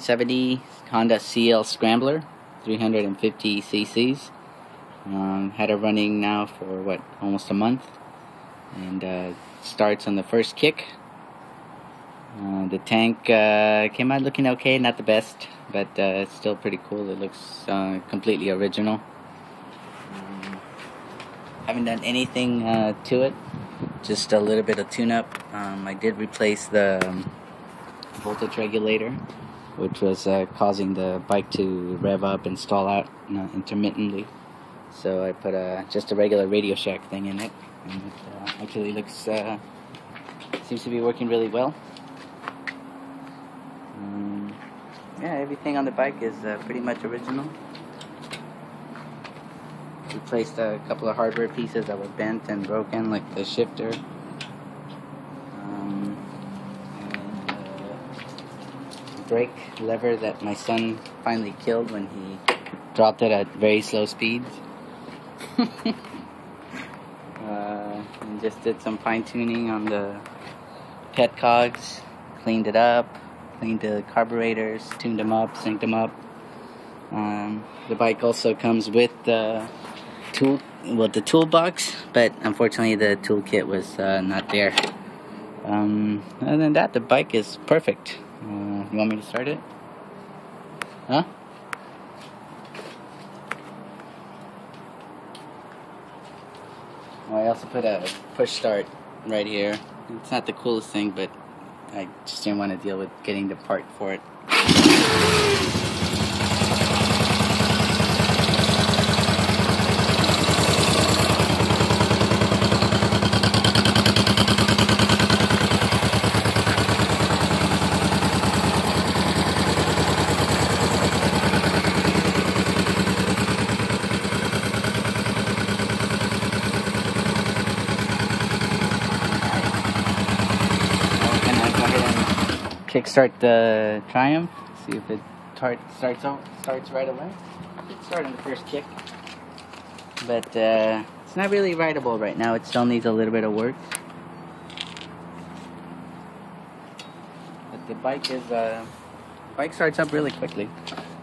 70 Honda CL Scrambler, 350 cc's. Had it running now for what, almost a month, and starts on the first kick. The tank came out looking okay, not the best, but it's still pretty cool. It looks completely original. Haven't done anything to it, just a little bit of tune-up. I did replace the voltage regulator, which was causing the bike to rev up and stall out intermittently. So I put just a regular Radio Shack thing in it, and it actually looks seems to be working really well. Yeah, everything on the bike is pretty much original. Replaced a couple of hardware pieces that were bent and broken, like the shifter. Brake lever that my son finally killed when he dropped it at very slow speeds. And just did some fine tuning on the pet cogs, cleaned it up, cleaned the carburetors, tuned them up, synced them up. The bike also comes with the toolbox, but unfortunately the toolkit was not there. Other than that, the bike is perfect. You want me to start it? Huh? I also put a push start right here. It's not the coolest thing, but I just didn't want to deal with getting the part for it. Kickstart the Triumph, see if it starts right away. It started on the first kick, but it's not really rideable right now. It still needs a little bit of work. But the bike starts up really quickly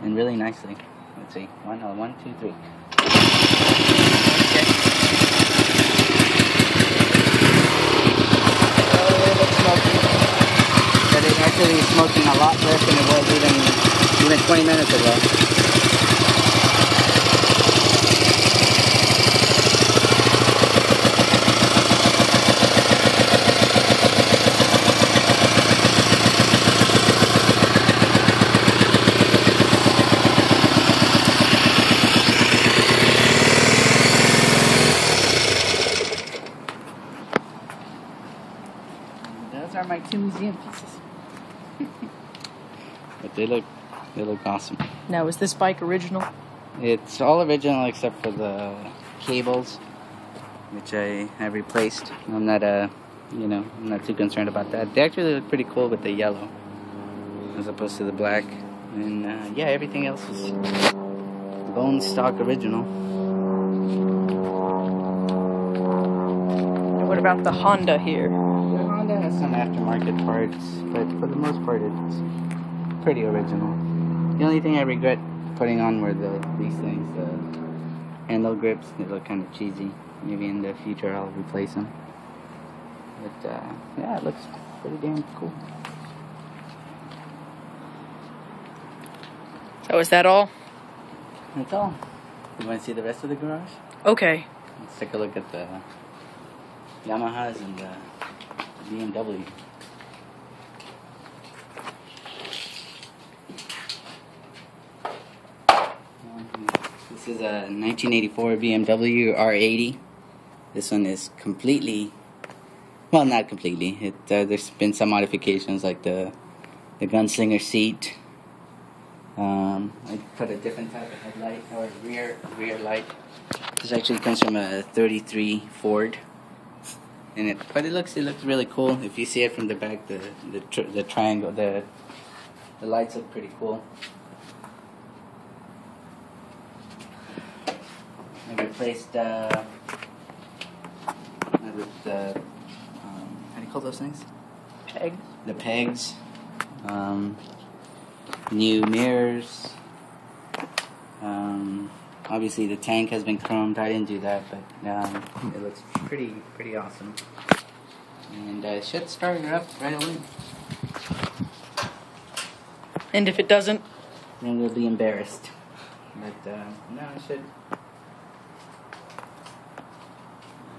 and really nicely. Let's see, 1, 2, 3. Okay. Actually smoking a lot less than it was even 20 minutes ago. Those are my 2 museum pieces. But they look awesome. Now, is this bike original? It's all original except for the cables, which I have replaced. I'm not too concerned about that. They actually look pretty cool with the yellow as opposed to the black. And yeah, everything else is bone stock original. And what about the Honda here? The Honda has some aftermarket parts, but for the most part it's pretty original. The only thing I regret putting on were these things, the handle grips. They look kind of cheesy. Maybe in the future I'll replace them. But yeah, it looks pretty damn cool. So is that all? That's all. You want to see the rest of the garage? Okay. Let's take a look at the Yamahas and the BMW. This is a 1984 BMW R80. This one is completely, well, not completely. There's been some modifications, like the gunslinger seat. I put a different type of headlight, or rear light. This actually comes from a 33 Ford. But it looks really cool. If you see it from the back, the triangle, the lights look pretty cool. I replaced with the how do you call those things? Pegs. The pegs. new mirrors. Obviously the tank has been chromed. I didn't do that, but it looks pretty awesome. And it should start her up right away. And if it doesn't? Then we'll be embarrassed. But no, it should.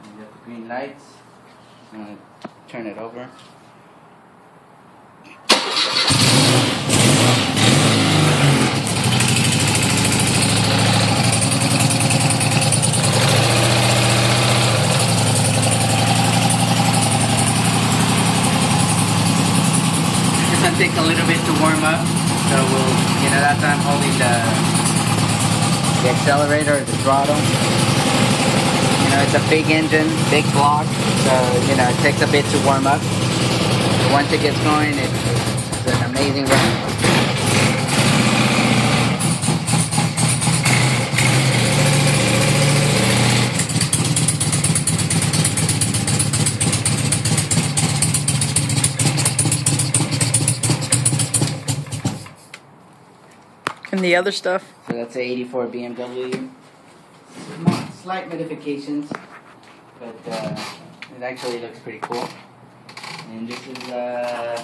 We got the green lights. I'm gonna turn it over. Take a little bit to warm up, so we'll, that's why I'm holding the accelerator or the throttle. It's a big engine, big block, so it takes a bit to warm up. But once it gets going, it's an amazing ride. And the other stuff? So that's a 84 BMW. Slight modifications, but it actually looks pretty cool. And this is a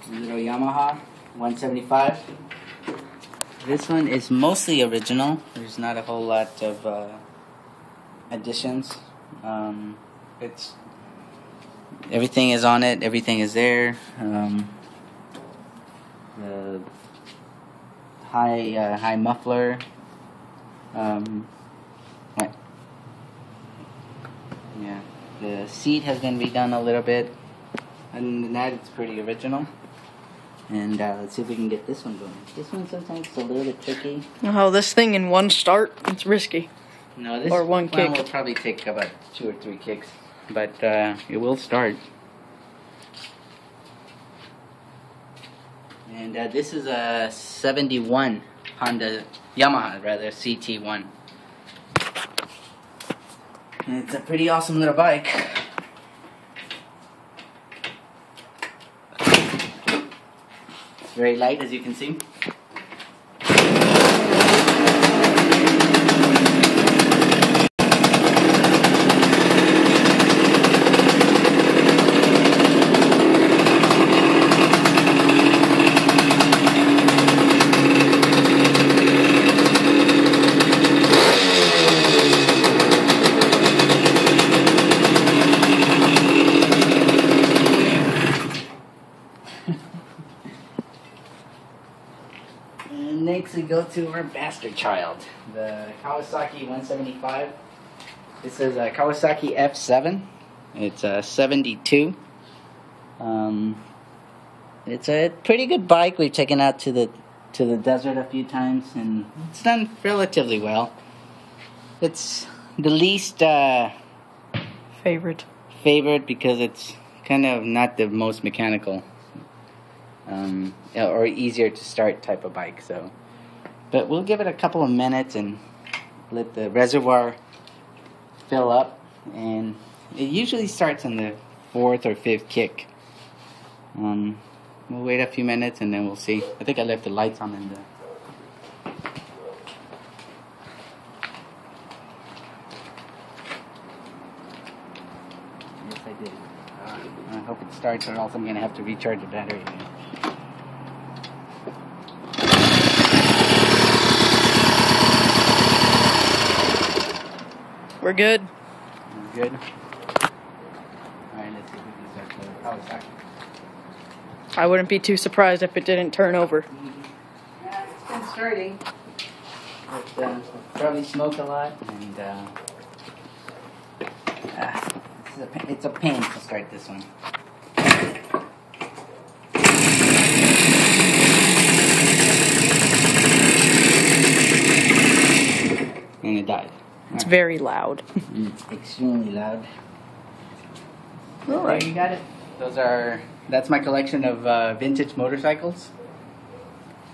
little Yamaha 175. This one is mostly original. There's not a whole lot of additions. Everything is on it. Everything is there. The high muffler. Yeah, the seat has been redone a little bit. Other than that, it's pretty original. And let's see if we can get this one going. This one sometimes is a little bit tricky. Oh, this thing in one start, it's risky. No, this or one kick. will probably take about 2 or 3 kicks, but it will start. And this is a 71 Yamaha CT1. And it's a pretty awesome little bike. It's very light, as you can see. And next we go to our bastard child, the Kawasaki 175. This is a Kawasaki F7. It's a 72. It's a pretty good bike. We've taken out to the desert a few times, and it's done relatively well. It's the least favorite because it's kind of not the most mechanical. Or easier to start type of bike. So, but we'll give it a couple of minutes and let the reservoir fill up, and it usually starts on the 4th or 5th kick. We'll wait a few minutes and then we'll see. I think I left the lights on in the. Yes, I did. I hope it starts, or else I'm gonna have to recharge the battery again. We're good. We're good. Alright, let's see if we can start the Kawasaki. I wouldn't be too surprised if it didn't turn over. Yeah, it's been starting. But probably smoke a lot, and it's a pain to start this one. And it died. It's very loud. Extremely loud. Alright. There, you got it. That's my collection of vintage motorcycles.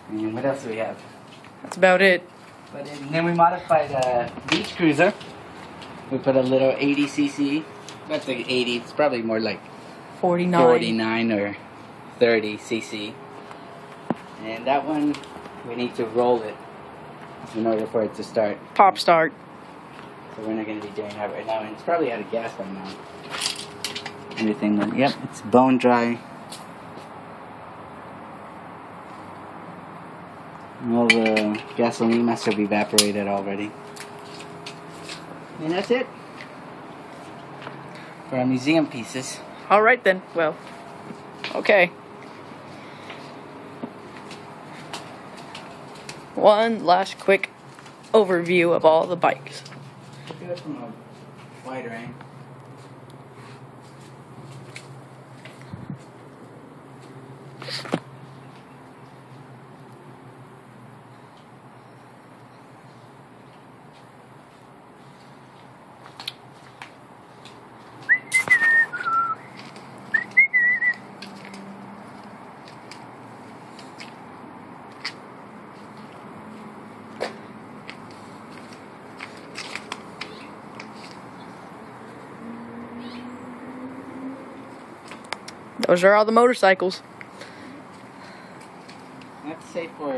And what else do we have? That's about it. But then we modified a beach cruiser. We put a little 80cc. That's like 80. It's probably more like 49. 49 or 30cc. And that one, we need to roll it in order for it to start. Pop start. So we're not going to be doing that right now. And it's probably out of gas by now. Everything, but yep, it's bone dry. All the gasoline must have evaporated already. And that's it for our museum pieces. All right then. Well, okay. One last quick overview of all the bikes. Look at it from a wider angle. Those are all the motorcycles. I have to say for